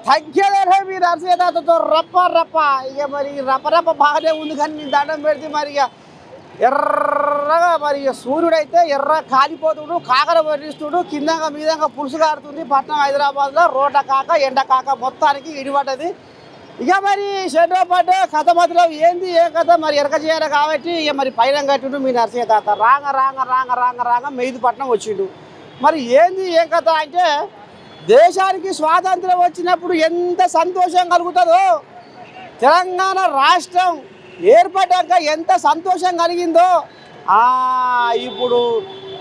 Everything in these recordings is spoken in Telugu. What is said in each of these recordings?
తగ్గేదే మీరు అరసేతాతో రప్ప రప్ప ఇక మరి రప్ప రప్ప బాగానే ఉంది కానీ నీ దండం పెడితే మరి ఇక ఎర్రగా మరి ఇక సూర్యుడైతే ఎర్ర కాలిపోతుడు కాకర వర్రిస్తుడు కిందంగా మీదంగా పులుసు కారుతుంది పట్నం హైదరాబాద్లో రోడ్డ కాక ఎండ కాక మొత్తానికి ఇడిపడ్డది. ఇక మరి షెడ్రో పడ్డ కథ మధ్యలో ఏంది ఏ కథ మరి ఎరక చేయాలి కాబట్టి ఇక మరి పైన కట్టిండు మీ నర్సయ్య తాత రాంగ రాంగ రాంగ రాంగ రాంగ మెహిదీపట్నం వచ్చిండు. మరి ఏంది ఏ కథ అంటే దేశానికి స్వాతంత్రం వచ్చినప్పుడు ఎంత సంతోషం కలుగుతుందో తెలంగాణ రాష్ట్రం ఏర్పడ్డాక ఎంత సంతోషం కలిగిందో ఇప్పుడు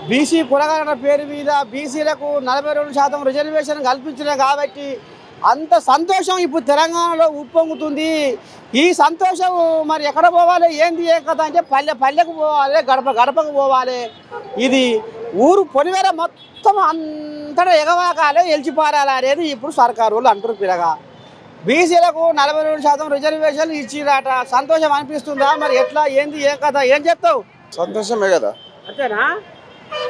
బీసీ కులగణన పేరు మీద బీసీలకు 42% రిజర్వేషన్ కల్పించిన కాబట్టి అంత సంతోషం ఇప్పుడు తెలంగాణలో ఉప్పొంగుతుంది. ఈ సంతోషం మరి ఎక్కడ పోవాలి ఏంది ఏ కథ అంటే పల్లె పల్లెకు పోవాలి గడప గడపకు పోవాలి. ఇది ఊరు పొలివేర మొత్తం అంతటా ఎగవాకాలే ఎలిచిపారాలి అనేది ఇప్పుడు సర్కారు వాళ్ళు అంటారు. పిల్లగా బీసీలకు 42% రిజర్వేషన్లు ఇచ్చిరాట సంతోషం అనిపిస్తుందా మరి ఎట్లా ఏంది ఏ కథ ఏం చెప్తావు? సంతోషమే కదా. అంతేనా?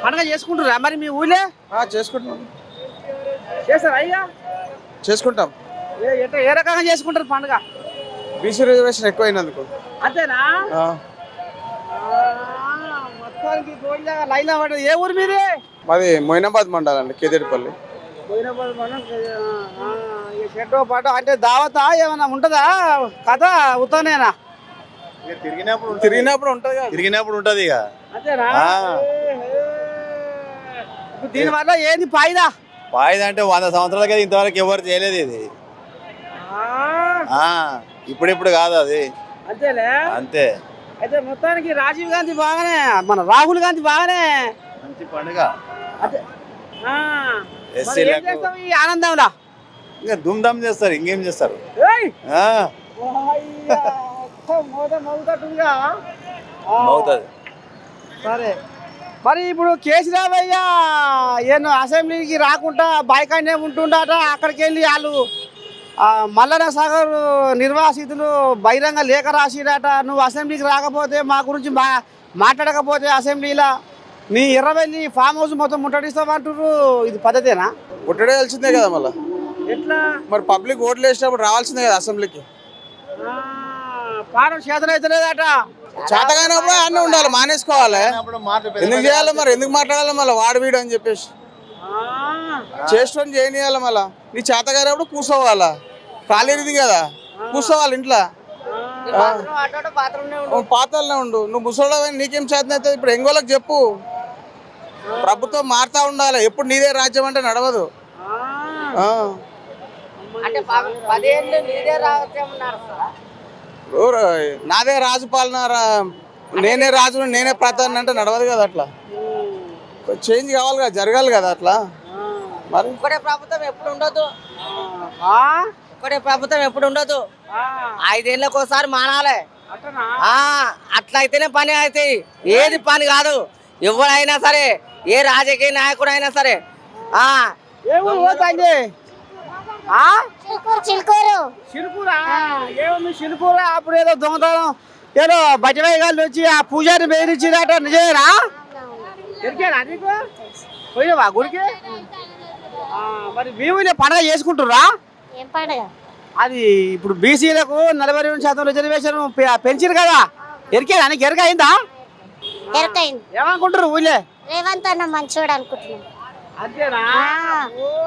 పండుగ చేసుకుంటారా మరి మీ ఊళ్ళే? చేసుకుంటున్నాం. చేస్తారా అయ్యా? చేసుకుంటాం. ఏ రకంగా చేసుకుంటారు పండుగ? బీసీ రిజర్వేషన్ ఎక్కువైనందుకు. అంతేనా? మొత్తానికి లైన్ పడ్డది. ఏ ఊరు మీది? మాది మొయినాబాద్ మండలం అండి, కేదేడిపల్లి. మొయినాబాద్ మండలం. షెడ్రో పాట అంటే దావతా ఏమైనా ఉంటుందా కథ? ఉత్తనేనా? తిరిగినప్పుడు ఉంటుంది కదా. తిరిగినప్పుడు ఉంటుంది ఇక. అంతేనా? దీనివల్ల ఏంది ఫాయిదా? ఫాయిదా అంటే 100 సంవత్సరాల కదా ఇంతవరకు ఎవరు చేయలేదు ఇది. ఇప్పుడు కాదు అది. అంతేలే. అంతే. అయితే మొత్తానికి రాజీవ్ గాంధీ బాగానే మన రాహుల్ గాంధీ బాగానే మంచి పండుగ. ఈ ఆనందంలా ఇంకా ధూమ్ధామ్ చేస్తారు, ఇంకేం చేస్తారు. సరే మరి ఇప్పుడు కేసీరావయ్య ఏమో అసెంబ్లీకి రాకుండా బాయ్కాన్నే ఉంటుండట. అక్కడికి వెళ్ళి వాళ్ళు మల్లన్న సాగర్ నిర్వాసితులు బహిరంగ లేఖ రాసిరట. నువ్వు అసెంబ్లీకి రాకపోతే మా గురించి మాట్లాడకపోతే అసెంబ్లీలో నీ ఎర్రవెల్లి ఫామ్ హౌస్ మొత్తం ముట్టడిస్తామంటారు. ఇది పద్ధతేనా? ముట్టడాల్సిందే కదా. మళ్ళీ ఎట్లా మరి? పబ్లిక్ ఓట్లు వేసినప్పుడు రావాల్సిందే కదా అసెంబ్లీకి. పానం చేతన అయితే లేదట. చేతగానప్పుడు అన్నీ ఉండాలి, మానేసుకోవాలి. ఎందుకు చేయాలి మరి? ఎందుకు మాట్లాడాలి మళ్ళీ వాడు వీడు అని చెప్పేసి? చేసుకొని చేయనియాలి. మళ్ళీ నీ చేతగానప్పుడు కూర్చోవాలా? ఖాళీది కదా, కూర్చోవాలి ఇంట్లో. పాత్రలోనే ఉండు. నువ్వు ముసలోడని నీకేం చేతన అవుతుంది? ఇప్పుడు ఎంగోళ్ళకి చెప్పు. ప్రభుత్వం మారుతా ఉండాలి. ఎప్పుడు నీదే రాజ్యం అంటే నడవదు. నాదే రాజు పాలన, నేనే రాజు నేనే ప్రధాని అంటే నడవదు కదా. అట్లా చేంజ్ కావాలి కదా, జరగాలి కదా. అట్లా మరి ఇక్కడే ప్రభుత్వం ఎప్పుడు ఉండదు. ఇక్కడే ప్రభుత్వం ఎప్పుడు ఉండదు. 5 ఏళ్ళకి ఒకసారి మానాలి. అట్లా అయితేనే పని అవుతాయి. ఏది పని కాదు. ఎవరైనా సరే, ఏ రాజకీయ నాయకుడు అయినా సరే. చిలుకూరా అప్పుడు ఏదో దొంగతనం ఏదో బజవయ్య గారు వచ్చి ఆ పూజారి బెదిరించినట నిజమేనా? దొరికేనా నీకు? పోయినావా గుడికి? మరి మీ ఊళ్ళో పండుగ చేసుకుంటుర్రా? అది ఇప్పుడు బీసీలకు 42% రిజర్వేషన్ పెంచారు కదా, ఎరికేనా? నీకు ఎరక అయిందా? ఏమనుకుంటారు ఊళ్ళే? రేవంత్ అన్న మంచోడు అనుకుంటున్నాం. అంతేనా?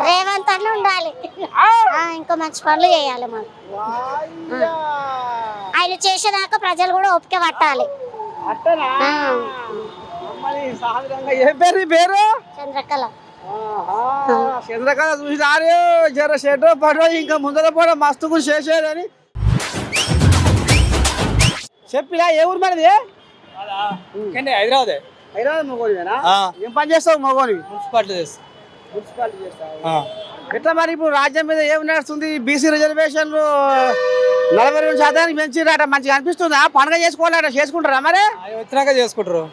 రేవంత్ అన్న ఉండాలి, ఇంకా మంచి పనులు చేయాలి. మనం ఆయన చేసేదాకా ప్రజలు కూడా ఓపిక పట్టాలి. ఏం పేరు? పేరు చంద్రకళ. చంద్రకళ చూసినారు జర షెడ్రో పడో ఇంకా ముందర పడో మస్తు చేసేదని చెప్పినా. ఏ ఊరు మనది? హైదరాబాద్. హైదరాబాద్ మగోనివేనా? ఏం పని చేస్తావు మగోని? మున్సిపాలిటీ చేస్తావు. ఎట్లా మరి ఇప్పుడు రాజ్యం మీద ఏం నడుస్తుంది? బీసీ రిజర్వేషన్లు 42% పెంచిరాట. మంచిగా అనిపిస్తుందా? పండుగ చేసుకోవాలట, చేసుకుంటారా మరి? వచ్చినాక చేసుకుంటారు.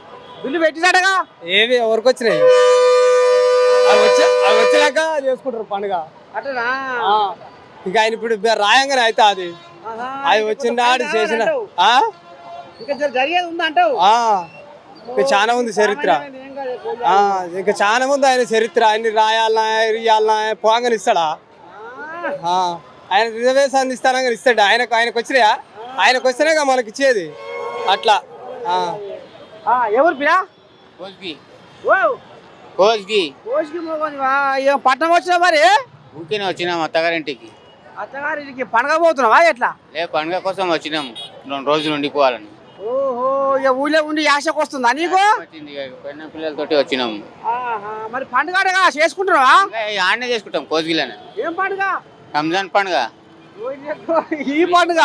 బిల్లు పెట్టినట్టుగా ఏవి ఎవరికి వచ్చినాయి? అవి వచ్చినాక చేసుకుంటారు పండుగ. అట్లా ఇంకా ఆయన ఇప్పుడు రాయంగానే అయితే అది వచ్చినాడు చేసిన జరిగేది ఉందంటావు. ఇంకా చాలా ఉంది చరిత్ర. ఇంకా చాలా ఉంది ఆయన చరిత్ర. ఆయన రాయాలనా ఇయ్యాలనా పోగానే ఇస్తాడా? ఆయన రిజర్వేషన్ ఇస్తానని ఇస్తాడు. ఆయనకు వచ్చినాయా? ఆయనకు వస్తేనే మనకి ఇచ్చేది అట్లా. ఎవరు పిరా కోస్గి ఓ కోస్గి కోసికి మోగోనివా? పట్టణం వచ్చినా మరి ఊరికే వచ్చినాము అత్తగారింటికి. అత్తగారికి పండగ పోతున్నావా ఎట్లా? లే పండుగ కోసం వచ్చినాము, 2 రోజులు ఉండిపోవాలని. ఓహో, ఇక ఊళ్ళో ఉండి యాసకు వస్తుందా నీకు? వచ్చింది ఇక పెన్న పిల్లలతోటి వచ్చినాము. మరి పండుగ చేసుకుంటున్నావా? ఆడనే చేసుకుంటాం కోస్గిలోనే. ఏం పండుగ? రంజాన్ పండుగ. ఈ పండుగ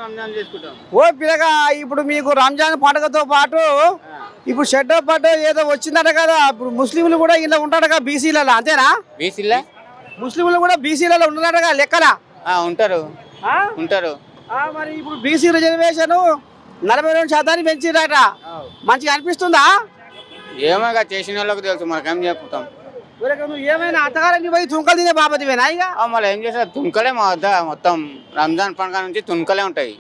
రంజాన్ చేసుకుంటాం. ఓ పిల్లగా, ఇప్పుడు మీకు రంజాన్ పండుగతో పాటు ఇప్పుడు షెడ్డో పడ్డో ఏదో వచ్చిందట కదా. ఇప్పుడు ముస్లింలు కూడా ఇలా ఉంటాడగా బీసీలలో, అంతేనా? బీసీలా ముస్లింలు కూడా బీసీలలో ఉన్నారటగా లెక్కన. ఉంటారు ఉంటారు. మరి ఇప్పుడు బీసీ రిజర్వేషన్ 42% పెంచిరట. మంచిగా అనిపిస్తుందా? ఏమో ఇక చేసిన వాళ్ళకి తెలుసు, మనకేం చెప్తాం. నువ్వు ఏమైనా అత్తగారిని పోయి తుంకలు తినే బాపతివేనా? ఇక మళ్ళీ ఏం చేస్తారు, తుణుకలే మా వద్ద మొత్తం రంజాన్ పండుగ నుంచి తుణుకలే ఉంటాయి.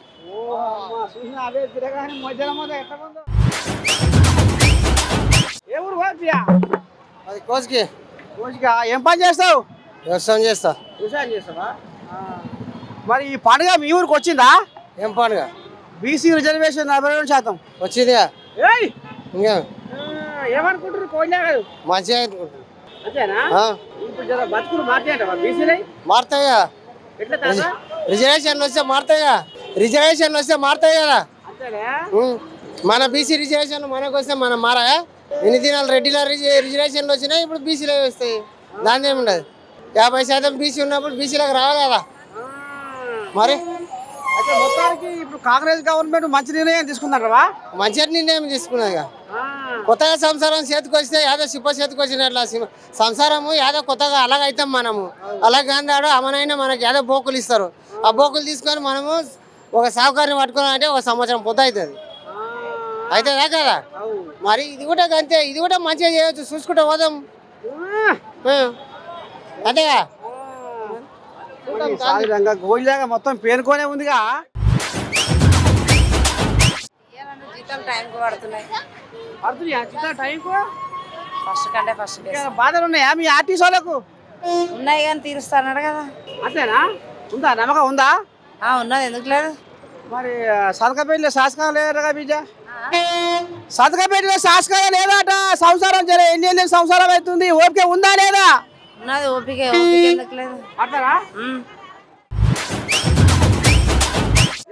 ఏ ఊరు పోయా? అది కోసుకి కోసిగా ఏం పని చేస్తావు? వ్యవసాయం చేస్తా. వ్యవసాయం చేస్తావా? మరి ఈ పండుగ మీ ఊరికి వచ్చిందా? ఏం పండుగ? BC reservation 42%. వచ్చిందిగా. ఏయ్ ఇంకా ఏమనుకుంటారు కోయినా కాదు? మంచిగా అంతేనా? ఇప్పుడు జర బతుకులు మార్చేయంటావా బీసీలై? మారుతాయా? ఎట్లా తాత? రిజర్వేషన్లు వస్తే మారుతాయా? రిజర్వేషన్లు వస్తే మారుతాయి కదా. అంతేనా? మన బీసీ రిజర్వేషన్లు మనకు వస్తే మనం మారాయా? ఎన్ని దినాలు రెడ్డిల రిజర్వేషన్లు వచ్చినాయి, ఇప్పుడు బీసీలో వస్తాయి. దాని ఏముండదు. 50% బీసీ ఉన్నప్పుడు బీసీలకు రావాలి కదా మరి. అయితే మొత్తానికి ఇప్పుడు కాంగ్రెస్ గవర్నమెంట్ మంచి నిర్ణయం తీసుకుందంటావా? మంచి నిర్ణయం తీసుకున్నది. కొత్తగా సంసారం చేతికి వస్తే యాదో సిప్ప చేతికి వచ్చినట్ల సంసారము యాదో కొత్తగా అలాగైతాం మనము. అలాగే అందాడు అమనైనా మనకి యాదో బోకులు ఇస్తారు. ఆ బోకులు తీసుకొని మనము ఒక సాహుకారిని పట్టుకోవాలంటే 1 సంవత్సరం పొద్దు అవుతుంది. అవుతుందా కదా? మరి ఇది కూడా అంతే, ఇది కూడా మంచిగా చేయవచ్చు, చూసుకుంటూ పోదాం అంతేగా. గోయిలాగా మొత్తం పేరుకోనే ఉందిగా. జీతం టైంకి పడుతున్నాయి. పడుతున్నాయా జీతం టైంకు? ఫస్ట్ కంటే ఫస్ట్ బాధలు ఉన్నాయా మీ ఆర్టీసీ వాళ్ళకు? ఉన్నాయి కానీ తీరుస్తాడు కదా. అంతేనా? ఉందా నమ్మకం ఉందా? ఉన్నది, ఎందుకు లేదు? మరి సదకపేటలో శాసకం లేదట బిడ్డ. సదకపేటలో శాసకం లేదట. సంసారం ఎన్ని సంసారం అవుతుంది, ఓపిక ఉందా లేదా? ఉన్నది, ఓపిక ఎందుకు లేదు? అంటారా?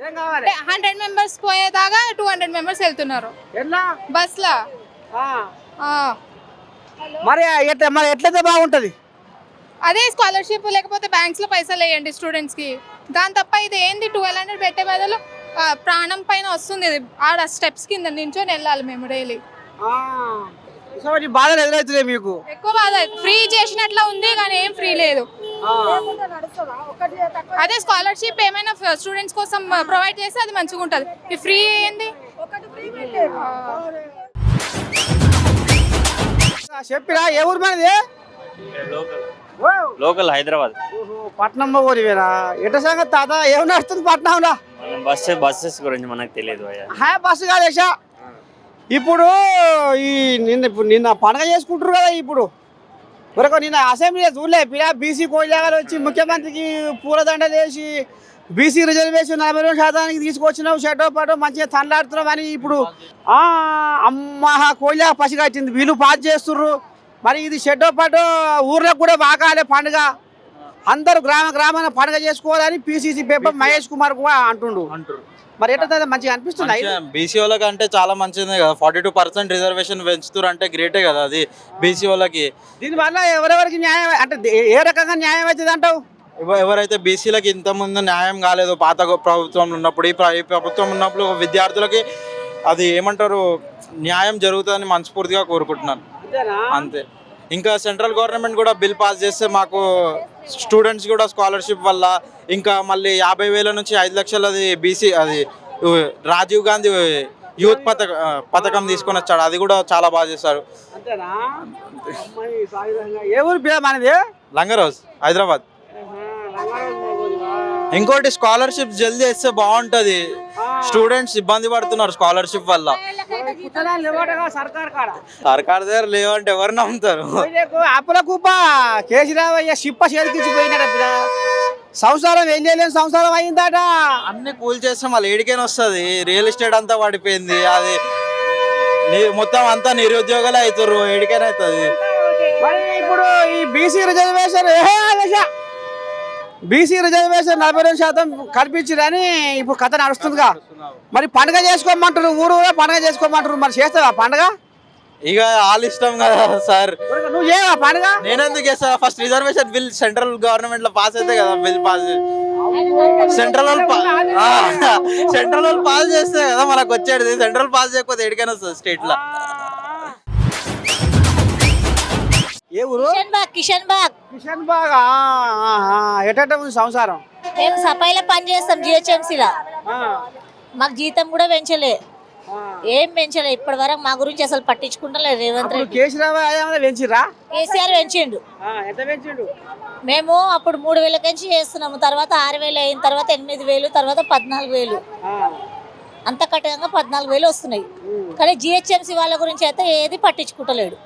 ఏం కావాలి? 100 మెంబర్స్ పోయేదాకా 200 మెంబర్స్ వెళ్తున్నారు ఎట్లా? బస్ లా. మరి ఎట్లయితే బాగుంటది? అదే స్కాలర్షిప్ లేకపోతే బ్యాంక్స్ లో పైసలు వేయండి స్టూడెంట్స్ కి. దాని తప్ప ఇది ఏంది 1200 పెట్టే బదులు ప్రాణం పైన వస్తుంది. ఇది ఆడ స్టెప్స్ కింద నించొని వెళ్ళాలి మేము డైలీ. బాధలు ఎదురవుతున్నాయి మీకు? ఎక్కువ బాధ. ఫ్రీ చేసినట్లా ఉంది కానీ ఏం ఫ్రీ లేదు. అదే స్కాలర్షిప్ ఏమైనా స్టూడెంట్స్ కోసం ప్రొవైడ్ చేస్తే అది మంచిగా ఉంటుంది. ఈ ఫ్రీ ఏంది? చెప్పిరా ఏ ఊరు మనది? లోకల్ హైదరాబాద్. పట్నం పోరివేరా? ఎట సంగతి తాత, ఏం నడుస్తుంది పట్నంలో? బస్సెస్ గురించి మనకు తెలియదు. బస్సు కాదేశా. ఇప్పుడు నిన్న పండగ చేసుకుంటారు కదా. ఇప్పుడు వరకు నిన్న అసెంబ్లీ చూడలే పిల్ల బీసీ కోయిలాగాలు వచ్చి ముఖ్యమంత్రికి పూలదండలు వేసి బీసీ రిజర్వేషన్ 42% తీసుకొచ్చినావు, షెడ్డో పాటో మంచిగా తండ్లాడుతున్నావు అని ఇప్పుడు అమ్మ కోయిలా పసిగట్టింది. వీళ్ళు పాస్ చేస్తుర్రు. మరి ఇది షెడ్డో పాటో ఊర్లకు కూడా బాగాలే పండుగ. అందరూ గ్రామాన పండుగ చేసుకోవాలని పీసీసీ పేపర్ మహేష్ కుమార్ కూడా అంటుండు. మరి ఎట్లా మంచిగా అనిపిస్తుంది? బీసీ వాళ్ళకి అంటే చాలా మంచిదే కదా. 42% రిజర్వేషన్ పెంచుతారు అంటే గ్రేటే కదా అది బీసీ వాళ్ళకి. దీనివల్ల ఎవరెవరికి న్యాయం అంటే ఏ రకంగా న్యాయం అవుతుంది అంటావు? ఎవరైతే బీసీలకి ఇంతకుముందు న్యాయం కాలేదు పాత ప్రభుత్వం ఉన్నప్పుడు, ఈ ప్రభుత్వం ఉన్నప్పుడు విద్యార్థులకి అది ఏమంటారు న్యాయం జరుగుతుందని మనస్ఫూర్తిగా కోరుకుంటున్నాను. అంతే. ఇంకా సెంట్రల్ గవర్నమెంట్ కూడా బిల్ పాస్ చేస్తే మాకు స్టూడెంట్స్ కూడా స్కాలర్షిప్ వల్ల ఇంకా మళ్ళీ 50,000 నుంచి 5 లక్షలది బీసీ అది రాజీవ్ గాంధీ యూత్ పథకం తీసుకొని వచ్చాడు. అది కూడా చాలా బాగా చేశారు. ఏ ఊరు మనది? లంగరోజ్, హైదరాబాద్. ఇంకోటి స్కాలర్షిప్ జల్దీ ఇస్తే బాగుంటది. స్టూడెంట్స్ ఇబ్బంది పడుతున్నారు స్కాలర్షిప్ వల్ల. సర్కార్ దగ్గర లేవంటే ఎవరు నమ్ముతారు? అప్పుల కుప్ప కేసీరావు షిప్ప చేతికిచ్చిపోయినాడు. సంసారం వెళ్ళలేని సంసారం అయిందట. అన్ని కూల్ చేస్తే మళ్ళీ ఏడికైనా వస్తుంది. రియల్ ఎస్టేట్ అంతా పడిపోయింది. అది మొత్తం అంతా నిరుద్యోగాలు అవుతారు. ఏడికైనా అవుతుంది. మరి ఇప్పుడు ఈ బీసీ రిజర్వేషన్ 42% కల్పించిరని ఇప్పుడు కథ నడుస్తుందిగా. మరి పండుగ చేసుకోమంటారు, ఊరు పండుగ చేసుకోమంటారు. మరి చేస్తావా పండుగ? ఇక వాళ్ళ ఇష్టం కదా సార్. నువ్వు చేయవా పండుగ? నేనెందుకు చేస్తా? First reservation bill central government లో పాస్ అయితే కదా బిల్ పాస్. సెంట్రల్ వాళ్ళు పాస్ చేస్తే కదా మనకు వచ్చేది. సెంట్రల్ పాస్ చేయకపోతే ఎడికైనా వస్తుంది స్టేట్ లో. ఏ ఊరు? కిషన్ బాగ్ కిషన్ బాగా ఎట్ట ఉంది సంసారం? మేము సఫాయిలో పని చేస్తాం జిహెచ్ఎంసీలో. మాకు జీతం కూడా పెంచలే, ఏం పెంచలే ఇప్పటి వరకు. మా గురించి అసలు పట్టించుకుంటలేదు రేవంత్ రెడ్డి. కేసీఆర్ పెంచిరా? కేసీఆర్ పెంచిండు. ఎంత పెంచిండు? మేము అప్పుడు 3,000 నుంచి చేస్తున్నాము, తర్వాత 6,000 అయిన తర్వాత 8,000, తర్వాత 14,000. అంత కట్టంగా 14,000 వస్తున్నాయి. కానీ జిహెచ్ఎంసీ వాళ్ళ గురించి అయితే ఏది పట్టించుకుంటలేడు.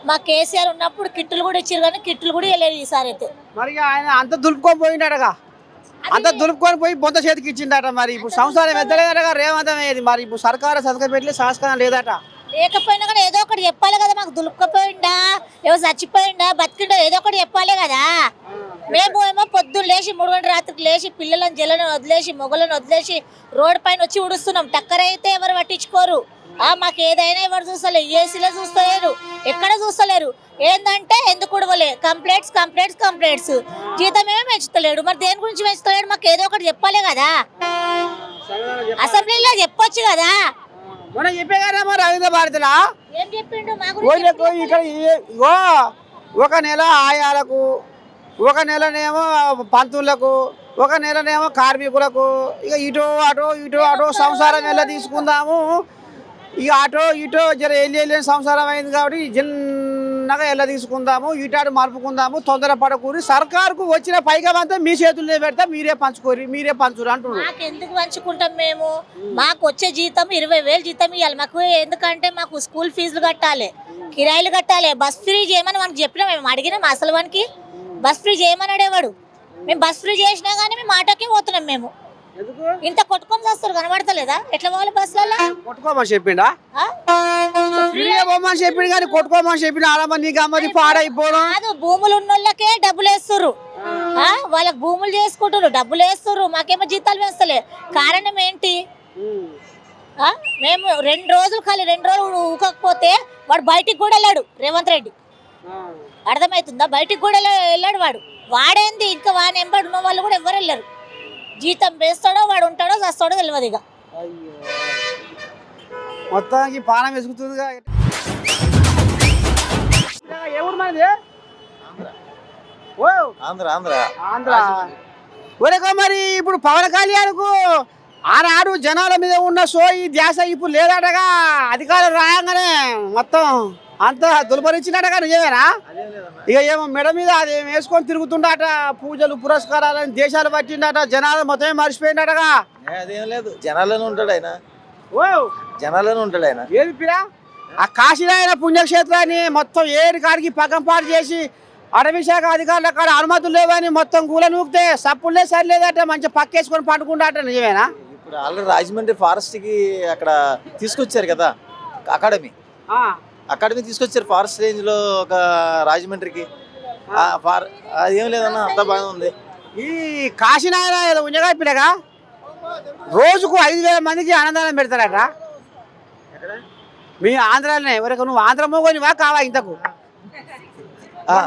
మా కేసీఆర్ ఉన్నప్పుడు కిట్టులు కూడా ఇచ్చారు, కానీ కిట్టులు కూడా వెళ్ళలేదు ఈసారి అయితే. మరి ఆయన అంత దులుపుకొని పోయిండగా, అంత దులుపుకొని పోయి బొంత చేతికి ఇచ్చిండట. మరి ఇప్పుడు సంసారం ఎద్దలేదటగా రేవంతం అయ్యేది. మరి ఇప్పుడు సర్కారు సతక పెట్టి సంస్కారం లేదట. లేకపోయినా కానీ ఏదో ఒకటి చెప్పాలి కదా. మాకు దులుపుకపోయిండా, ఏమో చచ్చిపోయిండా, బతికిండా, ఏదో ఒకటి చెప్పాలి కదా. మేము ఏమో పొద్దున్న లేచి 3 గంటల రాత్రికి లేచి పిల్లలను జల్లను వదిలేసి మొగలను వదిలేసి రోడ్డు పైన వచ్చి ఉడుస్తున్నాం. టక్కర్ అయితే ఎవరు పట్టించుకోరు. మాకు ఏదైనా ఎవరు చూస్తలేరు, ఏసీలో చూస్తలేరు, ఎక్కడ చూస్తలేరు. ఏంటంటే ఎందుకు ఉడవలే, కంప్లైంట్స్. జీతం ఏమో పెంచుతలేడు. మరి దేని గురించి పెంచుతలేడు? మాకు ఏదో ఒకటి చెప్పాలి కదా. అసెంబ్లీలో చెప్పొచ్చు కదా. మొన్న చెప్పే కదా మరి రవీంద్ర భారతిలా ఏం చెప్పిండు మా గురించి? ఇక్కడ ఒక నెల ఆయాలకు, ఒక నెలనేమో పంతులకు, ఒక నెలనేమో కార్మికులకు. ఇక ఇటో అటో సంసారం ఎలా తీసుకుందాము. ఇక అటో ఇటో జర వెళ్ళి సంసారం అయింది కాబట్టి చిన్నగా ఎలా తీసుకుందాము, ఇటాడు మలుపుకుందాము, తొందరపడకూరి. సర్కారుకు వచ్చిన పైకం అంతా మీ చేతుల్లో పెడతా, మీరే పంచుకోరి, మీరే పంచురు అంటున్నారు. మాకు ఎందుకు పంచుకుంటాం మేము? మాకు వచ్చే జీతం 20,000 జీతం ఇవ్వాలి మాకు. ఎందుకంటే మాకు స్కూల్ ఫీజులు కట్టాలి, కిరాయిలు కట్టాలి. బస్ ఫ్రీ చేయమని మనకు చెప్పినా, మేము అడిగినాం అసలు వానికి బస్ ఫ్రీ చేయమని అడేవాడు. మేము బస్ ఫ్రీ చేసినా కానీ మేము ఆటోకే పోతున్నాం. మేము ఇంత కొట్టుకొని చేస్తారు, కనబడతలేదా? ఎట్లా పోవాలి బస్సులలో? కొట్టుకోమని చెప్పిండా? పోమని చెప్పిండు కానీ కొట్టుకోమని చెప్పిండు. ఆడమని నీకు అమ్మది పాడైపోవడం కాదు. భూములు ఉన్న వాళ్ళకే డబ్బులు వేస్తుర్రు, వాళ్ళకి భూములు చేసుకుంటారు, డబ్బులు వేస్తుర్రు. మాకేమో జీతాలు వేస్తలే. కారణం ఏంటి? మేము 2 రోజులు ఊకపోతే వాడు బయటికి కూడా వెళ్ళాడు రేవంత్ రెడ్డి. అర్థమవుతుందా? బయటికి కూడా వెళ్ళాడు వాడు. వాడేంది ఇంకా వాని ఎంబడి ఉన్న వాళ్ళు కూడా ఎవరు వెళ్ళరు. జీతం వేస్తాడో వాడు ఉంటాడో చేస్తాడో తెలియదు. ఇక మొత్తానికి పానం వెసుకుతుందిగా. ఎవరు మనది? ఆంధ్ర. ఒరేకో మరి ఇప్పుడు పవన్ కళ్యాణ్కు ఆనాడు జనాల మీద ఉన్న సోయి ధ్యాస ఇప్పుడు లేదటగా. అధికారులు రాయంగానే మొత్తం అంతా దులపరించినట్టుగా నిజమేనా? ఇక ఏమో మెడ మీద అది వేసుకొని తిరుగుతుండట. పూజలు పురస్కారాలని దేశాలు పట్టిండట. జనాలు మొత్తమే మర్చిపోయిండటగా. అదేం లేదు, జనాలను ఉంటాడు ఆయన. జనాలను ఉంటాడు ఆయన. ఏది పిరా ఆ కాశీనాయన పుణ్యక్షేత్రాన్ని మొత్తం ఏడు కాడికి పక్కంపాటు చేసి అటవీ శాఖ అధికారులు అక్కడ అనుమతులు లేవని మొత్తం కూల నూకితే సప్పులే సరిలేదట. మంచిగా పక్కేసుకొని పండుకుంటాట. నిజమేనా? ఇప్పుడు ఆల్రెడీ రాజమండ్రి ఫారెస్ట్ కి అక్కడ తీసుకొచ్చారు కదా అకాడమీ తీసుకొచ్చారు ఫారెస్ట్ రేంజ్ లో ఒక రాజమండ్రికి. అదేం లేదన్న, అంతా బాగానే ఉంది. ఈ కాశీనాయన ఉంజగా పిల్లగా రోజుకు 5,000 మందికి అన్నదానం పెడతారట. మీ ఆంధ్రాలోనే. ఎవరికి నువ్వు ఆంధ్ర మోగోనివా కావా? ఇంతకు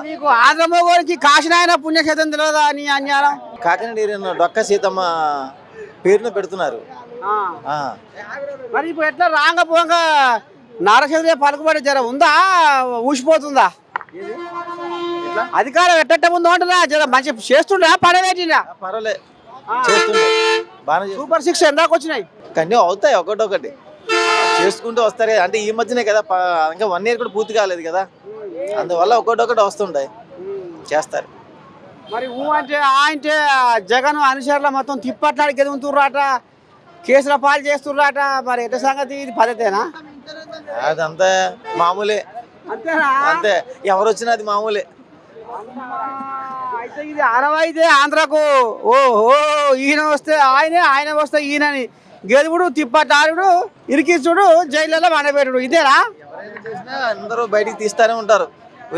నీకు ఆంధ్ర మోగోనికి కాశీనాయన పుణ్యక్షేత్రం తెలియదా? అని అన్యారం. కాకినాడ ఏరియా డొక్క సీతమ్మ పేరును పెడుతున్నారు. మరి ఇప్పుడు ఎట్లా రాంగ పోంగ నారచంద్ర పలుకుబడి జర ఉందా, ఊసిపోతుందా? అధికారం ఎట్ట ముందు అంటున్నా జర మంచి చేస్తుండా పడవేటినా? పర్వాలేదు, చేస్తుండే బాగా. సూపర్ 6 ఎందాక వచ్చినాయి. కన్నీ అవుతాయి, ఒకటి చేసుకుంటూ వస్తారు. అంటే ఈ మధ్యనే కదా, ఇంకా 1 year కూడా పూర్తి కాలేదు కదా, అందువల్ల ఒకటి వస్తుంటాయి, చేస్తారు. మరి అంటే జగన్ అనుచరుల మొత్తం తిప్పట్లాడికి ఎదుగుతుర్రాట, కేసుల పాలు చేస్తుర్రాట. మరి ఎట్ట సంగతి? ఇది పద్ధతేనా? అదంతా మామూలే. అంతేనా? అంతే, ఎవరు వచ్చినా అది మామూలే. అయితే ఇది ఆనవాయితే ఆంధ్రకు. ఓహో, ఈయన వస్తే ఆయనే, ఆయన వస్తే ఈయనని గెలుపుడు, తిప్పటారుడు, ఇరికించుడు, జైల్లో వండబెట్టుడు, ఇదేనా? అందరూ బయటికి తీస్తానే ఉంటారు,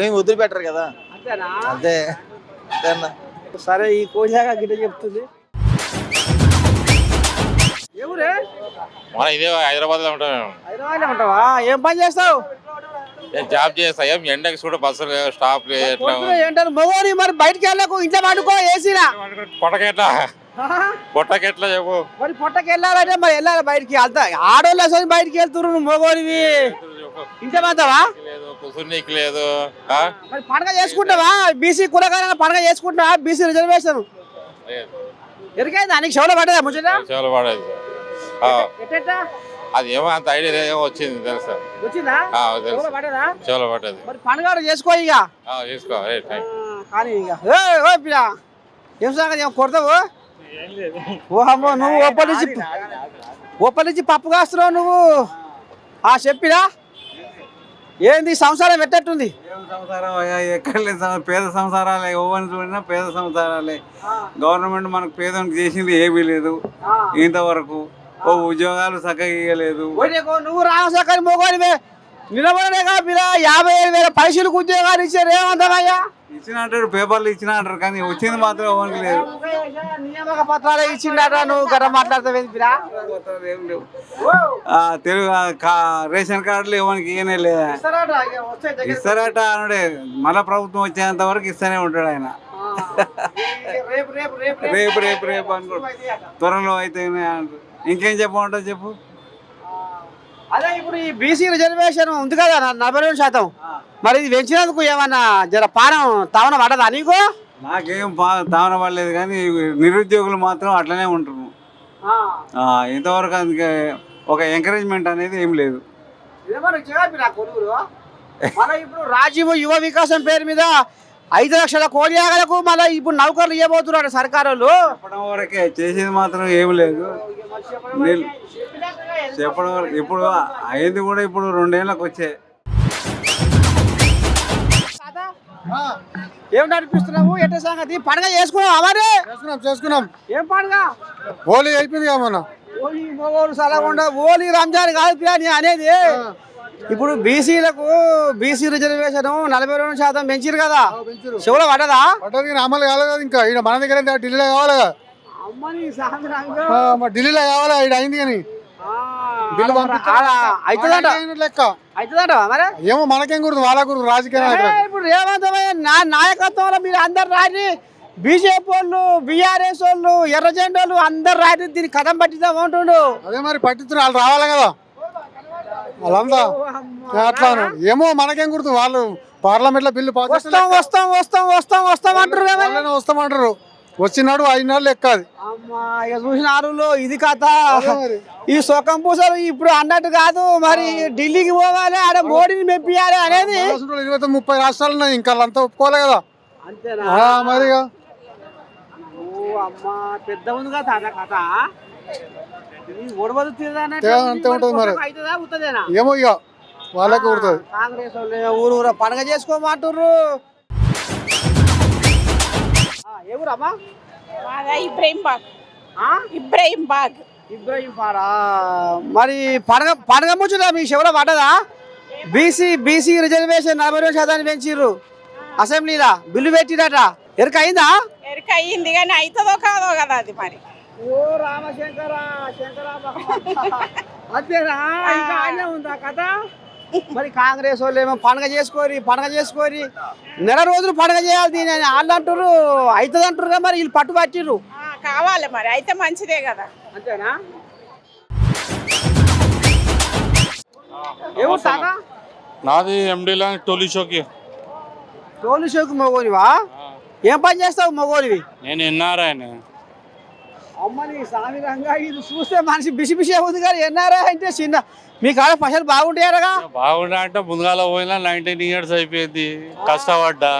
ఏం వదిలిపెట్టరు కదా. అంతేనా? అంతే అంతేనా. సరే, ఈ కోసాగా గిట్ట చెప్తుంది. ఎవరే? మన ఇదే హైదరాబాద్లో ఉంటాం మేము. హైదరాబాద్లో ఉంటావా? ఏం పని చేస్తావు? జాబ్ చేస్తా. ఏం ఎండకి చూడ బస్సులు స్టాప్ ఎట్లా ఏంటారు మగోని, మరి బయటికి వెళ్ళకు, ఇంట్లో పండుకో ఏసీనా. పొట్టకెట్లా పొట్టకెట్లా చెప్పు. మరి పొట్టకి వెళ్ళాలంటే మరి వెళ్ళాలి బయటికి. వెళ్తా ఆడోళ్ళు అసలు బయటికి వెళ్తున్నారు, నువ్వు మగోనివి ఇంట్లో పంతావా? లేదు కుసున్నీకి లేదు. మరి పండుగ చేసుకుంటావా? బీసీ కులకాల పండుగ చేసుకుంటావా? బీసీ రిజర్వేషన్ ఎరికైందా నీకు? చెవులో పడ్డదా ముచ్చట? చెవులు పడేది ఎట్టెట్టా? అది ఏమో అంత ఐడియా ఏమో వచ్చింది తెలుసా? వచ్చిందా? తెలుసు చెవులో పడ్డదా? చెవులు పడ్డది. మరి పండుగ చేసుకో ఇక. చేసుకో కానీ ఇక ఓ పిల్ల ఏం సంగతి, ఏం కొడతావు? ఓ అమ్మో, నువ్వు ఒప్పటి నుంచి పప్పు కాస్తున్నావు నువ్వు. చెప్పిరా ఏంది సంసారం పెట్టేట్టుంది? సంసారం ఎక్కడ లేదు, పేద సంసారాలే. ఓవని చూడినా పేద సంసారాలే. గవర్నమెంట్ మనకు పేదోనికి చేసింది ఏమీ లేదు ఇంతవరకు. ఓ ఉద్యోగాలు చక్కగా ఇవ్వలేదు. నువ్వు రామసక్కని మోగోనివే నిలబడనే కాపిరా. 57,000 పైసలకు ఉద్యోగాలు ఇచ్చారు, ఏమంటావయ్యా? ఇచ్చినట్టు పేపర్లు ఇచ్చినట్టు, కానీ వచ్చింది మాత్రం ఓవనికి లేదు. నియామక పత్రాలు ఇచ్చిండట, నువ్వు గట్రా మాట్లాడతావు. ఏం లేవు. తెలుగు రేషన్ కార్డులు ఇవ్వడానికి ఇయనే లేదా? ఇస్తారట అనుడే. మళ్ళా ప్రభుత్వం వచ్చేంత వరకు ఇస్తూనే ఉంటాడు ఆయన. రేపు రేపు రేపు అనుకో, త్వరలో అయితే ఇంకేం చెప్పమంటావు చెప్పు. అదే ఇప్పుడు ఈ బీసీ రిజర్వేషన్ ఉంది కదా 42%, మరి ఇది పెంచినందుకు ఏమన్నా జర పానం తవన పడదా నీకు? నాకేం తావన పడలేదు, కానీ నిరుద్యోగులు మాత్రం అట్లనే ఉంటారు. ఇంతవరకు అందుకే ఒక ఎంకరేజ్మెంట్ అనేది ఏం లేదు. ఇప్పుడు రాజీవ్ యువ వికాసం పేరు మీద 5 లక్షల కోడియాగలకు మళ్ళీ ఇప్పుడు నౌకర్లు ఇవ్వబోతున్నాడు సర్కారు వాళ్ళు. చెప్పడం వరకే, చేసేది మాత్రం ఏం లేదు. చెప్పడం వరకు ఇప్పుడు అయింది కూడా ఇప్పుడు 2 ఏళ్ళకి వచ్చాయి. ఏం నడిపిస్తున్నావు? ఎట్ట సంగతి? పండుగ చేసుకున్నావు అవరే? చేసుకున్నాం. ఏం పండుగ? హోలీ అయిపోయింది కదా మన. హోలీ మగోళ్ళు సలగుండా, హోలీ రంజాన్ కాదు పిల్లని అనేది. ఇప్పుడు బీసీలకు బీసీ రిజర్వేషన్ 42% పెంచారు కదా, చెవులో పడ్డదా? పడ్డది అమలు కాలేదు కదా ఇంకా. ఇక్కడ మన దగ్గర ఢిల్లీలో కావాలి కదా. అమ్మని సాయంత్రం ఢిల్లీలో కావాలి, ఇక్కడ అయింది కానీ లెక్క అవుతుందట. మరి ఏమో మనకేం గుర్తు, వాళ్ళ గుర్తు రాజకీయ ఇప్పుడు రేవంతమైన నాయకత్వంలో మీరు అందరు రాని, బీజేపీ వాళ్ళు, బీఆర్ఎస్ వాళ్ళు, ఎర్ర జెండాలు అందరు రాని దీన్ని కథం పట్టిద్దాం అంటుండు. అదే మరి పట్టించిన వాళ్ళు రావాలి కదా వాళ్ళంతా. అట్లా ఏమో మనకేం గుర్తు, వాళ్ళు పార్లమెంట్ లో బిల్లు పాస్ వస్తాం వస్తాం వస్తాం వస్తాం వస్తాం అంటారు. వస్తామంటారు, వచ్చినాడు 5 నెలలు ఎక్కాది. అమ్మా ఇక చూసినారు ఇది కథ. ఈ సుఖం పూసలు ఇప్పుడు అన్నట్టు కాదు, మరి ఢిల్లీకి పోవాలి, ఆడ మోడీని మెప్పియాలి అనేది. 20-30 రాష్ట్రాలు ఉన్నాయి, ఇంకా వాళ్ళంతా ఒప్పుకోవాలి కదా. అంతేనా? మరి అమ్మా పెద్ద ఉంది కదా కథ. ఓడబదు అంతే ఉంటుంది మరి. ఏమో ఇక వాళ్ళకి కుడుతుంది. కాంగ్రెస్ వాళ్ళు ఊరు పండుగ చేసుకోమంటారు. ఏ ఊరమ్మా? ఇబ్రహీంబాగ్. ఇబ్రహీంపాడా? మరి పండుగ ముచ్చుదా మీ చెవులో పడ్డదా? బీసీ రిజర్వేషన్ 42% పెంచిర్రు అసెంబ్లీలో, బిల్లు పెట్టిరట. ఎరుక అయిందా? ఎరుక అయ్యింది కానీ అవుతుందో కాదో కదా అది మరి. ఓ రామశంకర శంకర అంతేనా? ఇంకా ఆయనే ఉందా కథ? మరి కాంగ్రెస్ వాళ్ళు ఏమో పండుగ చేసుకోరి నెల రోజులు పండుగ చేయాలి దీని అని వాళ్ళు అంటారు, అవుతుంది అంటారు కదా. మరి వీళ్ళు పట్టు పట్టిర్రు. కావాలి మరి, అయితే మంచిదే కదా. అంతేనా? ఏమో తాత? నాది ఎండీలో టోలీ షోకి మగోనివా? ఏం పని చేస్తావు మగోనివి? నేను ఎన్ఆర్ఐ. అమ్మని స్వామి రంగా, ఇది చూస్తే మనిషి బిసి అవుతుంది కానీ ఎన్ఆర్ఐ అంటే చిన్న. మీ కాడ పైసలు బాగుంటాయనగా? బాగుంటా అంటే ముందుగాల పోయినా 19 years అయిపోయింది, కష్టపడ్డా.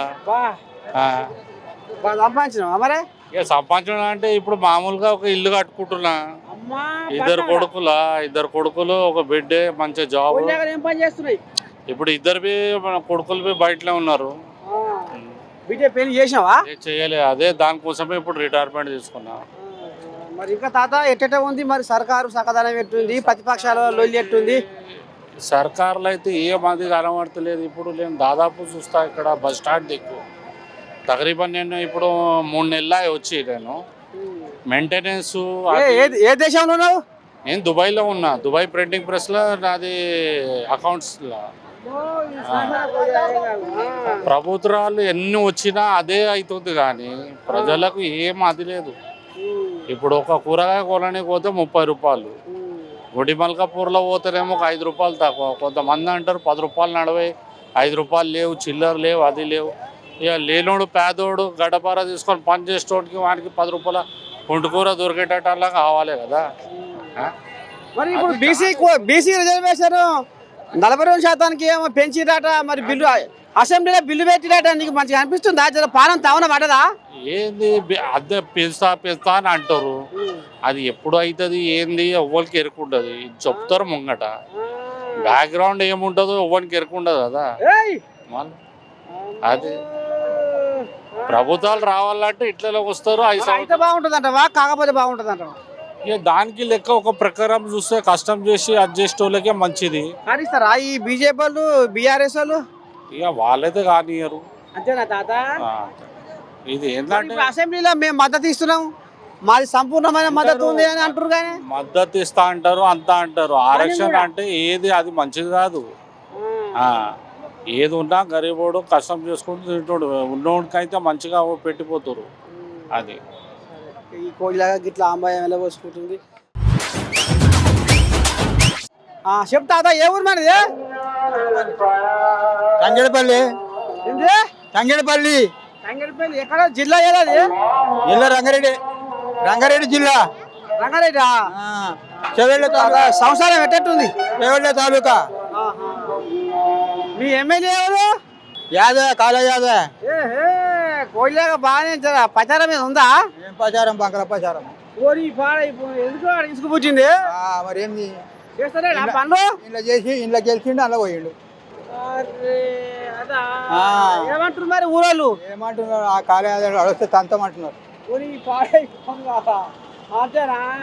సంపాదించినావా మరి? ఇక సంపాదించడం అంటే ఇప్పుడు మామూలుగా ఒక ఇల్లు కట్టుకుంటున్నా. ఇద్దరు కొడుకులు, ఒక బిడ్డే, మంచి జాబ్. ఏం పని చేస్తున్నాయి ఇప్పుడు ఇద్దరు కొడుకులు బయటనే ఉన్నారు. బీజేపీ పెళ్లి చేసినావా? చేయలేదు, అదే దానికోసమే ఇప్పుడు రిటైర్మెంట్ తీసుకున్నా. మరి ఇంకా తాత ఎట్ట ఉంది మరి సర్కారు సకదానం ఎట్టుంది, ప్రతిపక్షాల లొల్లి ఎట్టుంది? సర్కార్లో అయితే ఏ మంది కనబడతలేదు. ఇప్పుడు నేను దాదాపు చూస్తా ఇక్కడ బస్ స్టాండ్ దిక్కు తకరీబన్ నేను ఇప్పుడు 3 నెలల వచ్చి నేను మెయింటెనెన్స్. ఏ దేశంలో ఉన్నావు? నేను దుబాయ్లో ఉన్నా, దుబాయ్ ప్రింటింగ్ ప్రెస్లో నాది అకౌంట్స్లో. ప్రభుత్వాలు ఎన్ని వచ్చినా అదే అవుతుంది కానీ ప్రజలకు ఏం అది లేదు. ఇప్పుడు ఒక కూరగాయ కొనడానికి పోతే 30 రూపాయలు, గుడి మల్కాపూర్లో పోతేనేమో 5 రూపాయలు తక్కువ. కొంతమంది అంటారు 10 రూపాయలు నడవై, 5 రూపాయలు లేవు, చిల్లర లేవు, అది లేవు. ఇక లేనోడు పేదోడు గడపార తీసుకొని పని చేసేటోడికి వానికి 10 రూపాయల పుంటుకూర దొరికేటట్లా కావాలి కదా. మరి ఇప్పుడు బీసీ రిజర్వేషన్ 42% ఏమో పెంచిరాట. మరి బిల్లు అసెంబ్లీలో బిల్లు పెట్టిరాట. నీకు మంచిగా అనిపిస్తుందా? జర పాలన తవన పడదా? ఏంది అద్దె పెంచుతా అని అంటారు, అది ఎప్పుడు అవుతుంది ఏంది ఎవ్వరికి ఎరుకుంటుంది. చెప్తారు ముంగట, బ్యాక్గ్రౌండ్ ఏముంటుందో ఎవ్వరికి ఎరుకుండదు కదా. అది ప్రభుత్వాలు రావాలంటే ఇట్లా వస్తారు. 5 సంవత్సరాలు బాగుంటుంది అంటవా, కాకపోతే బాగుంటుంది అంటవా? ఇక దానికి లెక్క ఒక ప్రకారం చూస్తే కష్టం చేసి అడ్జస్ట్ వాళ్ళకే మంచిది. కానిస్తారా ఈ బీజేపీ వాళ్ళు, బీఆర్ఎస్ వాళ్ళు? ఇక వాళ్ళైతే కానియరు. అంతేనా తాత? ఇది ఏంటంటే అసెంబ్లీలో మేము మద్దతు ఇస్తున్నాం, మాది సంపూర్ణమైన మద్దతు ఉంది అని అంటారు. కానీ మద్దతు ఇస్తా అంటారు, అంతా అంటారు. ఆరక్షణ అంటే ఏది అది మంచిది కాదు. ఏది ఉన్నా గరీబోడు కష్టం చేసుకుంటూ తింటాడు, ఉన్నోడికైతే మంచిగా పెట్టిపోతారు. అది ఈ కోడిలాగా గిట్లా ఆంబాయం ఎలా పోసుకుంటుంది. చెప్తా ఏ ఊరు మనది? తంగేడుపల్లి. ఏంది తంగేడుపల్లి? తంగేడుపల్లి ఎక్కడ? జిల్లా ఏదాది? జిల్లా రంగారెడ్డి జిల్లా. రంగారెడ్డి. చెవెళ్ళ సంవత్సరం ఎట్టట్టుంది? చెవెళ్ళ తాలూకా. మీ ఎమ్మెల్యే ఎవరు? యాదవ్, కాళా యాదవ్. కోడిలాగా బాగానే ప్రచారం మీద ఉందా? ఏం ప్రచారం? బంకల ప్రచారం. కోడి ఎందుకు ఇసుకుపుచ్చింది? మరి ఏంది చేస్తారే పనులు? ఇలా చేసి ఇంట్లో గెలిచిండు, అలా పోయిండు. ఏమంటారు మరి ఊరోళ్ళు? ఏమంటున్నారు? ఆ కాళా యాదవ్ అడిస్తే తంతమంటున్నారు.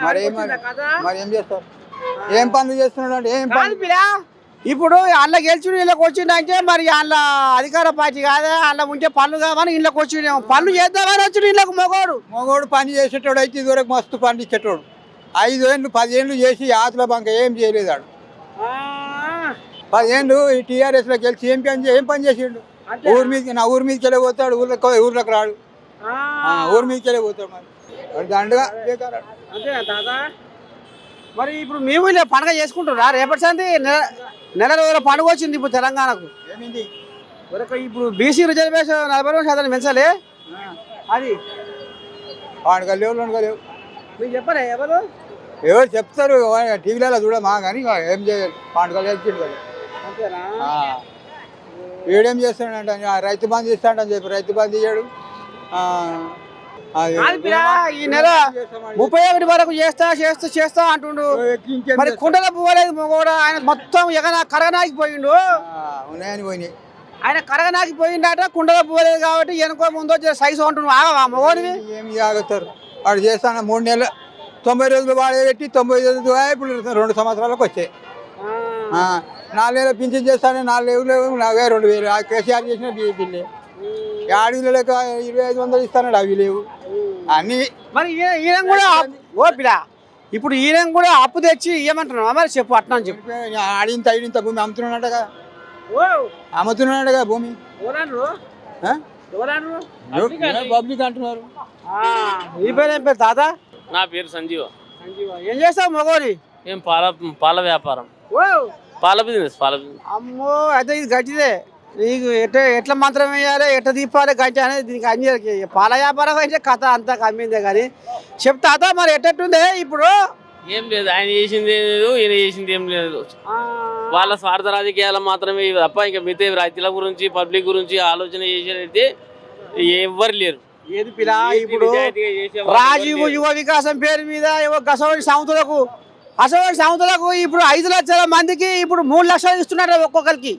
మరి ఏం చేస్తారు? ఏం పనులు చేస్తున్నాడు అంటే ఏం పని? ఇప్పుడు అందులో గెలిచి ఇళ్ళకి వచ్చిందంటే మరి అందులో అధికార పార్టీ కాదా, అందులో ఉంటే పనులు కావని ఇళ్ళకి వచ్చిండేమో. పనులు చేద్దామని వచ్చి ఇళ్ళకి మగోడు పని చేసేటోడు అయితే ఇదివరకు మస్తు పని ఇచ్చేటోడు. 5 ఏళ్ళు 10 ఏళ్ళు చేసి ఆతుల బంక ఏం చేయలేదు. ఆడు 10 ఏళ్ళు ఈ టీఆర్ఎస్ లో గెలిచి ఏం పని చేసిండు? నా ఊరి మీదకి వెళ్ళిపోతాడు, ఊర్లోకి రాడు. ఊరి మీదకి వెళ్ళిపోతాడు. మరి దండగా మరి ఇప్పుడు మేము పండుగ చేసుకుంటున్నా రేపటి సంది నెల రోజుల పండుగ వచ్చింది ఇప్పుడు తెలంగాణకు. ఏమింది ఇప్పుడు బీసీ రిజర్వేషన్ 42% పెంచాలి. అది పండుగ లేవు. మీకు చెప్పలే ఎవరు చెప్తారు టీవీలలో చూడమా, కానీ ఏం చేయాలి? పండుగలు వెళ్తుంది కదా. అంతేనా? వీడేం చేస్తాడంట, రైతు బంధు ఇస్తాడని చెప్పి రైతు బంధు ఇయ్యాడు. ఈ నెల 31 వరకు చేస్తా అంటుండు. మరి కుండలో పోలేదు కూడా. ఆయన మొత్తం కరగనాకి పోయిండు. ఉన్నాయని పోయినాయి. ఆయన కరగనాకి పోయిండట, కుండలో పోలేదు కాబట్టి వెనుకో ముందో సైజు అంటుండు. ఆగవా మగోడివి? ఏమి ఆగుతారు? వాడు చేస్తాను 3 నెలలు 90 రోజులు వాడే పెట్టి 90 రోజులు ఇప్పుడు 2 సంవత్సరాలకు వచ్చాయి. 4 నెలలు పింఛన్ చేస్తానే 4 లేవు 2,000 కేసీఆర్ చేసిన బిల్లు. ఆడవిలో లేక 2,500 ఇస్తాడు, అవి లేవు అన్ని. మరి ఈయన కూడా ఓపిడా ఇప్పుడు ఈయన కూడా అప్పు తెచ్చి ఇవ్వమంటున్నావా? మరి చెప్పు, అట్లా అని చెప్పు. ఆడింత భూమి అమ్ముతున్నాడగా భూమి. పబ్లిక్ అంటున్నారు. ఈ పేరు ఏం పేరు తాత? నా పేరు సంజీవ. ఏం చేస్తావు మగోని? ఏం పాల వ్యాపారం, పాల బిజినెస్. అమ్మో, అయితే ఇది గట్టిదే. నీకు ఎట్లా మంత్రం వేయాలి, ఎట్లా తీపాలి గంట అనేది దీనికి అన్ని పాల వ్యాపారం అయితే కథ అంతా కమ్మిందే. కానీ చెప్తా మరి ఎట్టుందే ఇప్పుడు? ఏం లేదు, ఆయన చేసింది ఏం లేదు, ఈయన చేసింది ఏం లేదు. వాళ్ళ స్వార్థ రాజకీయాలు మాత్రమే తప్ప ఇంకా మిగతా రైతుల గురించి పబ్లిక్ గురించి ఆలోచన చేసేదైతే ఎవ్వరు లేరు. ఏది పిలా ఇప్పుడు రాజీవ్ యువ వికాసం పేరు మీద అసోటి సంస్థలకు ఇప్పుడు 5 లక్షల మందికి ఇప్పుడు 3 లక్షలు ఇస్తున్నారు ఒక్కొక్కరికి.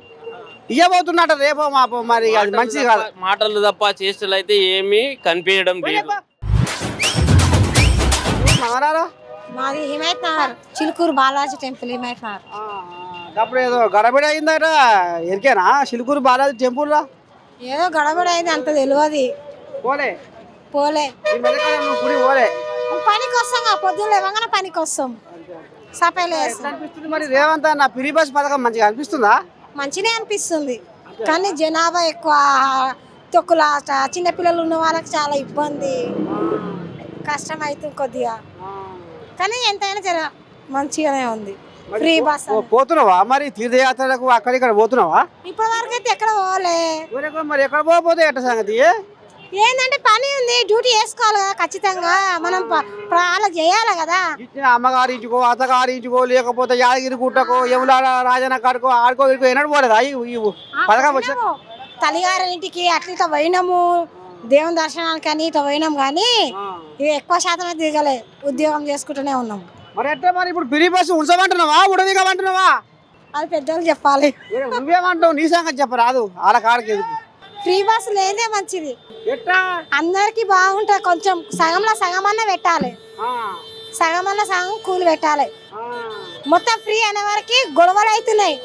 ఇవ్వబోతున్నట రేపో మాపో మరి అది మంచిది కాదు. మాటలు తప్ప చేష్టలు అయితే ఏమీ కనిపించడం లేదు. మగరారా మాది హిమాయత్ నగర్, చిలుకూరు బాలాజీ టెంపుల్, హిమాయత్ నగర్. అప్పుడు ఏదో గడబిడ అయిందట, ఎరికేనా చిలుకూరు బాలాజీ టెంపుల్ రా? ఏదో గడబడి అయింది, అంత తెలియదు. పోలే పోలే, ఈ మధ్యకాలంలో గుడి పోలే. పనికి వస్తాం, పొద్దున్న లేవగానే పనికి వస్తాం, సపేలు వేస్తాం. అనిపిస్తుంది మరి రేవంత్ అన్న ఫ్రీ బస్ పథకం మంచిగా అనిపిస్తుందా? మంచిగా అనిపిస్తుంది, కానీ జనాభా ఎక్కువ, తొక్కులాట, చిన్నపిల్లలు ఉన్న వాళ్ళకి చాలా ఇబ్బంది, కష్టం అవుతుంది కొద్దిగా. కానీ ఎంతైనా జర మంచిగానే ఉంది ఫ్రీ బస్. పోతున్నావా మరి తీర్థయాత్రలకు అక్కడిక్కడ పోతున్నావా? ఇప్పటి వరకు అయితే ఎక్కడ పోలే. మరి ఎక్కడ పోతే ఎట్ట సంగతి? ఏంటంటే పని ఉంది, డ్యూటీ చేసుకోవాలి కదా ఖచ్చితంగా, మనం అలా చేయాలి కదా. అమ్మగారి ఇంచుకో, అత్తగారి ఇంచుకో, లేకపోతే యాదగిరి గుట్టకో, యములాడ రాజన్న కాడుకో, ఆడుకో ఎన్నడు పోలేదా ఈ పథకం వచ్చా? తల్లిగారి ఇంటికి అట్లా ఇట్లా పోయినాము, దేవుని దర్శనానికి అని ఇట్లా పోయినాం, కానీ ఇక ఎక్కువ శాతం అయితే దిగలే, ఉద్యోగం చేసుకుంటూనే ఉన్నాం. మరి ఎట్లా మరి ఇప్పుడు ఫ్రీ బస్సు ఉంచమంటున్నావా, ఉడవిగమంటున్నావా? అది పెద్దలు చెప్పాలి. నువ్వేమంటావు? నీ సంగతి చెప్పరాదు, వాళ్ళ కాడికి ఎదుగు. ఫ్రీ బస్ లేదే మంచిది, ఎట్లా అందరికి బాగుంటుంది. కొంచెం సగంలో సగమన్నా పెట్టాలి, సగమన్నా సగం కూలి పెట్టాలి. మొత్తం ఫ్రీ అనే వరకు గొడవలు అవుతున్నాయి,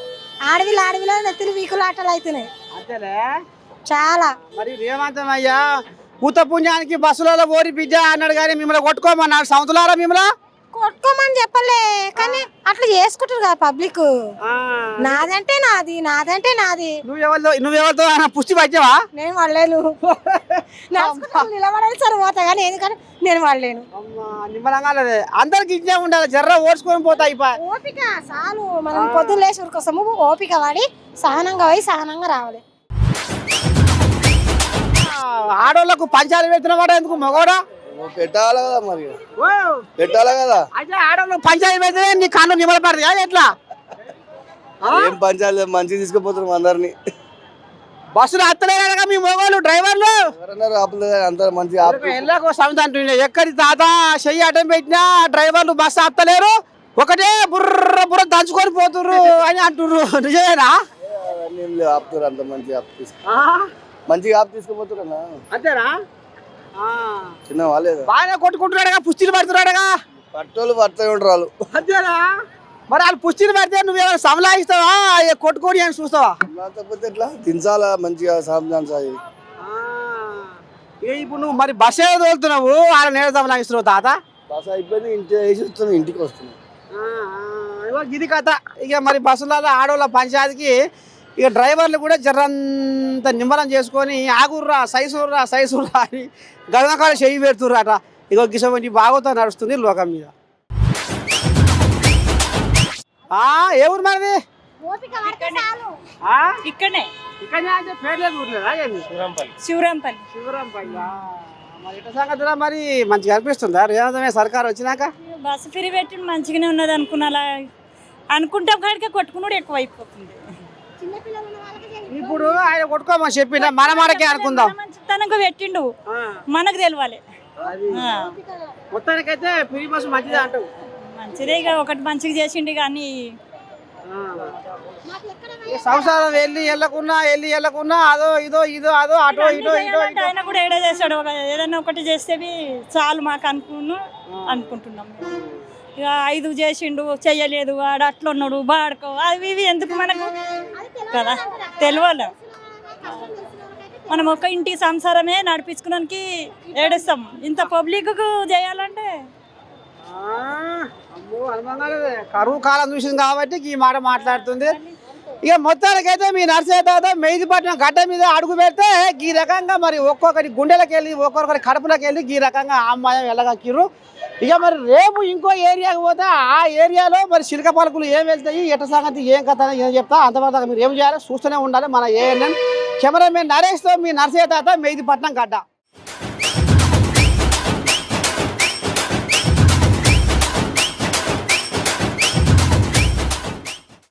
ఆడవిలో నెత్తులు వీకులాటలు అవుతున్నాయి అంతేలే చాలా. మరి రేవంతం అయ్యా పూత పుణ్యానికి బస్సులలో ఓరి బిడ్డ అన్నాడు, కానీ మిమ్మల్ని కొట్టుకోమన్నాడు. సంవత్సరాల మిమ్మల్ని కొట్టుకోమని చెప్పలే, కానీ అట్లా చేసుకుంటారు కదా పబ్లిక్. నాదంటే నాది, నాదంటే నాది. నువ్వెవరితో పుష్టి పచ్చావా? నేను వాడలేను, నిలబడాలి సరే పోతా, కానీ ఎందుకంటే నేను వాడలేను. నిమ్మలంగా అందరికి ఇచ్చే ఉండాలి, జర్ర ఓడ్చుకొని పోతా. ఓపిక చాలు, మనం పొద్దున్న లేచి ఊరికోసము ఓపిక వాడి సహనంగా పోయి సహనంగా రావాలి. ఆడోళ్ళకు పంచాలు పెడుతున్నవాడు ఎందుకు? మగోడా పెట్టాలి కదా, మరి పెట్టాలి కదా. అయితే ఆడోళ్ళకు పంచాయతీ పెడితే నీ కన్ను నిమ్మలపడదు ఎట్లా? ఏం పంచాలి, మంచిగా తీసుకుపోతున్నాం అందరినీ. బస్సులు అత్తలేదా మీ మొగోళ్ళు డ్రైవర్లు? అంత మంచిగా ఎల్లాకో సమితి అంటుండే, ఎక్కడి తాత చెయ్యి అడ్డం పెట్టినా డ్రైవర్లు బస్సు అత్తలేరు, ఒకటే బుర్ర బుర్ర దంచుకొని పోతుర్రు అని అంటుర్రు. నిజమేనా? ఆపుతారు, అంత మంచిగా మంచిగా ఆపు తీసుకుపోతున్నా. అంతేనా? చిన్న వాళ్ళేదా బాగా కొట్టుకుంటున్నాడుగా, పుస్తీలు పడుతున్నాడుగా. పట్టోళ్ళు పడుతూ ఉంటారు. అంతేనా? మరి వాళ్ళు పుస్తీలు పడితే నువ్వేమైనా సమలాయిస్తావా, కొట్టుకొని అని చూస్తావా? లేకపోతే ఎట్లా దించాలా మంచిగా సాయి. ఇప్పుడు నువ్వు మరి బస్ ఏదో తోలుతున్నావు, వాళ్ళ నేల సమలాయిస్తున్నావు తాత? బస్ అయిపోయింది, ఇంటి వేసి వస్తున్నావు, ఇంటికి వస్తున్నావు. ఇది కథ. ఇక మరి బస్సులలో ఆడోళ్ళ పంచాయతీకి ఇక డ్రైవర్లు కూడా జర్రంత నిమ్మలం చేసుకొని ఆగుర్రా సైసుర్రా అని గంగకాడ చెయ్యి పెడుతుర్రట. ఇక గిసవంటి బాగోతో నడుస్తుంది లోకం మీద. ఏ ఊరు మనది? ఇక్కడనే ఇక్కడనే అంటే పేర్లేదు ఊర్లేదా? శివరాంపల్లి. మరి ఇట్లా సంగతిలో మరి మంచిగా అనిపిస్తుందా రేవంతమే సర్కారు వచ్చినాక? బస్సు ఫ్రీ పెట్టి మంచిగానే ఉన్నది అనుకున్నా, అనుకుంటాం కాడికే కొట్టుకున్నాడు ఎక్కువ అయిపోతుంది. ఇప్పుడు ఆయన కొట్టుకోమని చెప్పిండ, మన మనకే అనుకుందాం. మంచితనంగా పెట్టిండు, మనకు తెలవాలి. మొత్తానికైతే ఫ్రీ బస్సు మంచిదే అంటావు? మంచిదే, ఇక ఒకటి మంచిగా చేసిండు, కానీ సంవత్సరం వెళ్ళకున్నా అదో ఇదో అదో అటో ఇటో ఆయన కూడా ఏడా చేశాడు. ఏదైనా ఒకటి చేస్తే చాలు మాకు అనుకుంటున్నాం. ఇక 5 చేసిండు, చెయ్యలేదు, వాడు అట్లా ఉన్నాడు, బాడుకో అవి ఇవి ఎందుకు మనకు కదా తెలియాలి. మనం ఒక ఇంటి సంసారమే నడిపించుకోవడానికి ఏడుస్తాం, ఇంత పబ్లిక్ చేయాలంటే కరువు కాలం చూసింది కాబట్టి ఈ మాట మాట్లాడుతుంది. ఇక మొత్తానికైతే మీ నర్సయ్య తాత మెహిదీపట్నం గడ్డ మీద అడుగు పెడితే ఈ రకంగా మరి ఒక్కొక్కరి గుండెలకు వెళ్ళి ఒక్కొక్కరి కడుపులకు వెళ్ళి ఈ రకంగా అమ్మాయి వెళ్ళగక్కిర్రు. ఇక మరి రేపు ఇంకో ఏరియాకి పోతే ఆ ఏరియాలో మరి చిలక పలుకులు ఏం వెళ్తాయి, ఎట్ట సంగతి ఏం కథ ఏం చెప్తా. అంతవరకు మీరు ఏం చేయాలి చూస్తూనే ఉండాలి. మన ఏఎన్ఎన్ కెమెరామెన్ నరేష్తో మీ నర్సయ్య తాత మెహిదీపట్నం గడ్డ.